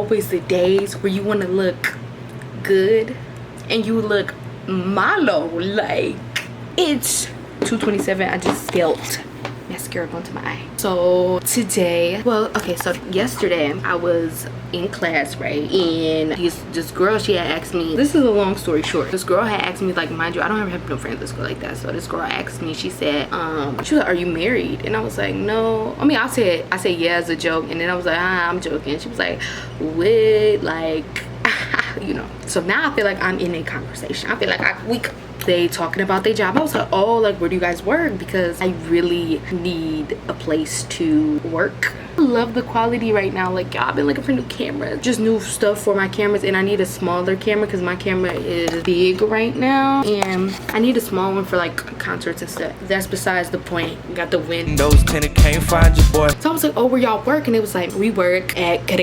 always the days where you want to look good and you look malo. Like, it's 2:27. I just spilled mascara onto my eye. So today, well, okay, so yesterday I was in class, right? And this girl, she had asked me, this is a long story short, this girl had asked me, like, mind you, I don't ever have no friends that go like that. So this girl asked me, she said, she was like, are you married? And I was like, no. I mean, I said yeah as a joke, and then I was like, I'm joking. She was like, what? Like, you know. So now I feel like I'm in a conversation. I feel like they talking about their job. I was like, oh, like, where do you guys work? Because I really need a place to work. I love the quality right now. Like, y'all, I've been looking for new cameras, just new stuff for my cameras, and I need a smaller camera because my camera is big right now, and I need a small one for like concerts and stuff. That's besides the point. Got the windows tinted, can't find your boy. So I was like, oh, where y'all work? And it was like, we work at go.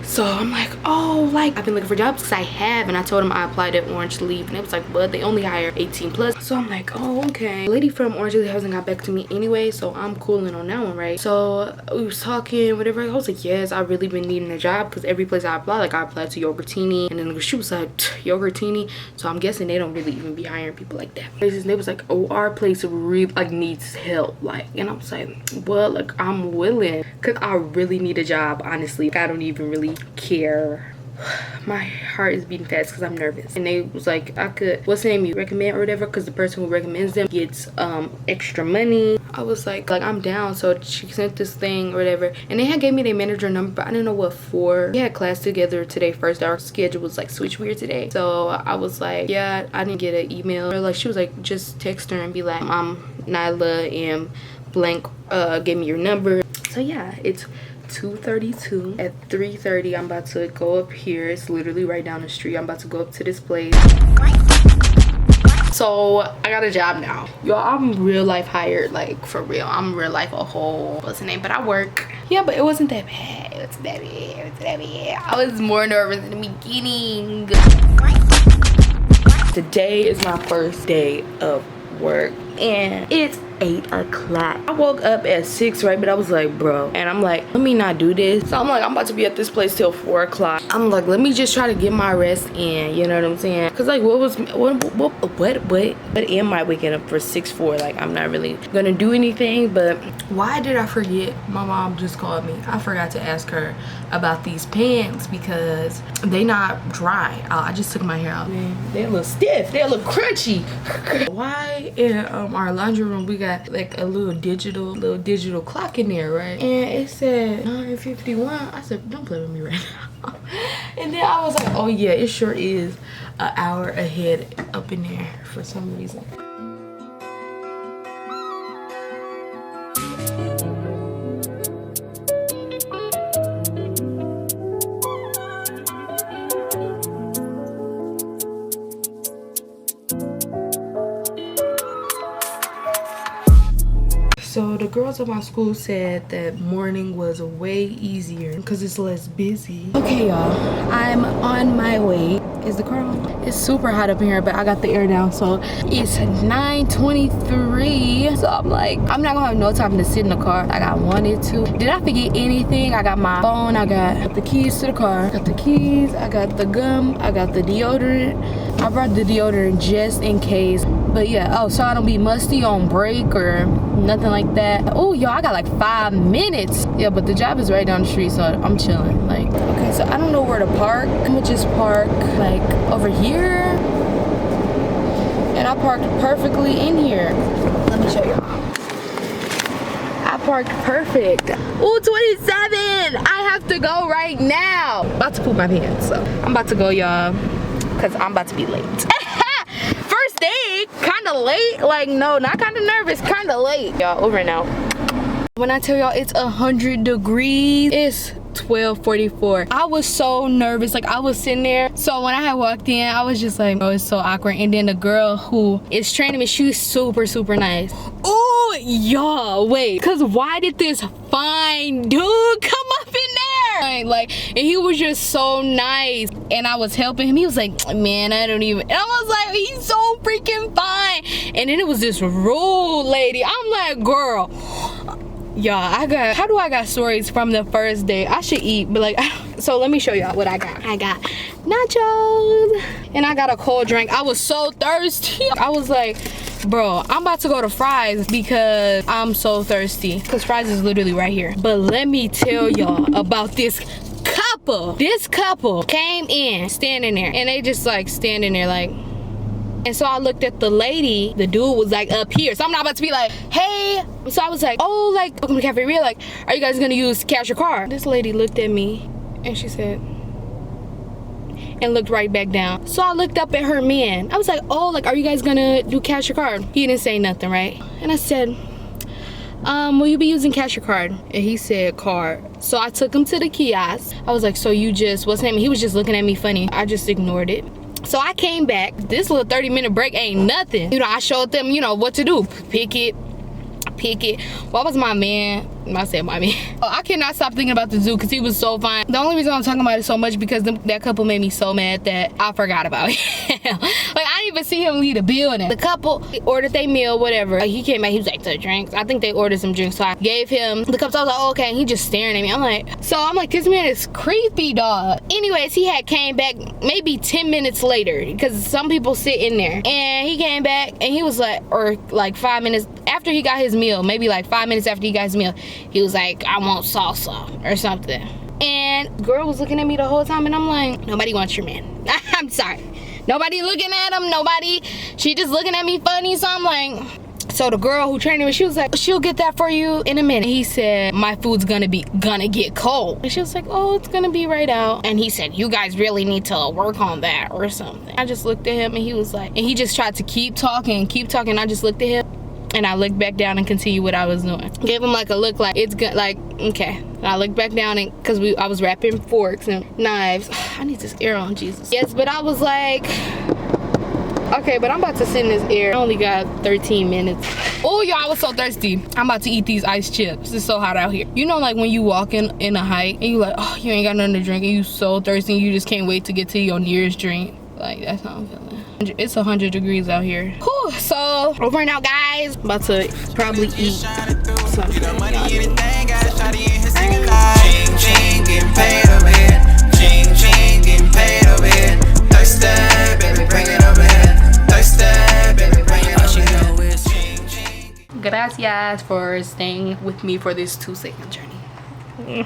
So I'm like, oh, like, I've been looking for jobs because I have, and I told them I applied at Orange Leaf, and it was like, but they only hire 18 plus. So I'm like, oh, okay. The lady from Orange Leaf hasn't got back to me anyway, so I'm cooling on that one, right? So we was talking, whatever. I was like, yes, I've really been needing a job because every place I apply, like, I applied to Yogurtini, and then she was like, Yogurtini. So I'm guessing they don't really even be hiring people like that. They was like, oh, our place really, like, needs help, like. And I was like, well, like, I'm willing because I really need a job, honestly. Like, I don't even really care. My heart is beating fast because I'm nervous. And they was like, I could, what's the name you recommend or whatever, because the person who recommends them gets extra money. I was like I'm down. So she sent this thing or whatever, and they had gave me their manager number, but I didn't know what for. We had class together today first. Our schedule was like switch weird today, so I was like, yeah, I didn't get an email. Or like, she was like, just text her and be like, I'm ny'la and blank give me your number. So yeah, it's 2:32. At 3:30 I'm about to go up here. It's literally right down the street. I'm about to go up to this place. So I got a job now, y'all. I'm real life hired, like, for real. I'm real life a whole, what's the name, but I work. Yeah, but it wasn't that bad. It wasn't that bad. It wasn't that bad. I was more nervous in the beginning. Today is my first day of work, and it's 8 o'clock. I woke up at 6, right? But I was like, bro, and I'm like, let me not do this. So I'm like, I'm about to be at this place till 4 o'clock. I'm like, let me just try to get my rest in, you know what I'm saying? Because, like, what am I waking up for 6-4? Like, I'm not really gonna do anything. But why did I forget? My mom just called me. I forgot to ask her about these pants because they not dry. I just took my hair out. Man, they're a little stiff. They're a little crunchy. Why in our laundry room we got like a little digital clock in there, right? And it said 9:51. I said, don't play with me right now. And then I was like, oh yeah, it sure is an hour ahead up in there for some reason. So the girls at my school said that morning was way easier because it's less busy. Okay, y'all, I'm on my way. Is the car on? It's super hot up in here, but I got the air down. So it's 9:23. So I'm like, I'm not gonna have no time to sit in the car like I wanted to. Did I forget anything? I got my phone, I got the keys to the car, got the keys, I got the gum, I got the deodorant. I brought the deodorant just in case. But yeah, oh, so I don't be musty on break or nothing like that. Oh, y'all, I got like 5 minutes. Yeah, but the job is right down the street, so I'm chilling. Like, okay, so I don't know where to park. I'm gonna just park like over here. And I parked perfectly in here. Let me show y'all. I parked perfect. Ooh, 27. I have to go right now. About to poop my pants, so I'm about to go, y'all, because I'm about to be late. First day, kind of late. Like, no, not kind of nervous, kind of late. Y'all, over and out. When I tell y'all it's 100 degrees, it's 12:44. I was so nervous. Like, I was sitting there. So when I had walked in, I was just like, oh, it's so awkward. And then the girl who is training me, she's super nice. Oh, y'all, wait. Because why did this fine dude come up in there? Like, and he was just so nice. And I was helping him. He was like, man, I don't even. And I was like, he's so freaking fine. And then it was this rude lady. I'm like, girl, Y'all, how do I got stories from the first day? I should eat, but like, so let me show y'all what I got. I got nachos and I got a cold drink. I was so thirsty. I was like, bro, I'm about to go to Fry's because I'm so thirsty. Because Fry's is literally right here. But let me tell y'all about this couple. This couple came in, standing there, and they just like standing there like. And so I looked at the lady, the dude was like up here. So I'm not about to be like, hey. So I was like, oh, like, welcome to Cafe Rio. Like, are you guys gonna use cash or card? This lady looked at me and she said, and looked right back down. So I looked up at her man. I was like, oh, like, are you guys gonna do cash or card? He didn't say nothing, right? And I said, will you be using cash or card? And he said card. So I took him to the kiosk. I was like, so you just, what's his name? He was just looking at me funny. I just ignored it. So I came back. This little 30-minute break ain't nothing. You know, I showed them, you know, what to do. Pick it. What was my man? I said my man. Oh, I cannot stop thinking about the zoo because he was so fine. The only reason I'm talking about it so much because that couple made me so mad that I forgot about him. Like, I didn't even see him leave the building. The couple ordered their meal, whatever. He came back, he was like, the drinks. I think they ordered some drinks, so I gave him the cups. I was like, oh, okay, and he just staring at me. I'm like, this man is creepy, dog. Anyways, he had came back maybe 10 minutes later because some people sit in there. And he came back and he was like, or like 5 minutes after he got his meal, maybe like 5 minutes after he got his meal, he was like, I want salsa or something. And the girl was looking at me the whole time and I'm like, nobody wants your man. I'm sorry. Nobody looking at him, nobody. She just looking at me funny, so I'm like, so the girl who trained me, she was like, she'll get that for you in a minute. He said, my food's gonna get cold. And she was like, oh, it's gonna be right out. And he said, you guys really need to work on that or something. I just looked at him and he was like, and he just tried to keep talking. I just looked at him. And I looked back down and continued what I was doing. Gave him like a look like it's good, like, okay. And I looked back down and because I was wrapping forks and knives. I need this air on, Jesus. Yes, but I was like, okay, but I'm about to send this air. I only got 13 minutes. Oh, y'all, I was so thirsty. I'm about to eat these ice chips. It's so hot out here. You know, like when you walk in a hike and you like, oh, you ain't got nothing to drink and you so thirsty and you just can't wait to get to your nearest drink. Like, that's how I'm feeling. It's 100 degrees out here. Whew, so over and out, guys. About to probably eat something. Gracias for staying with me for this 2-second journey.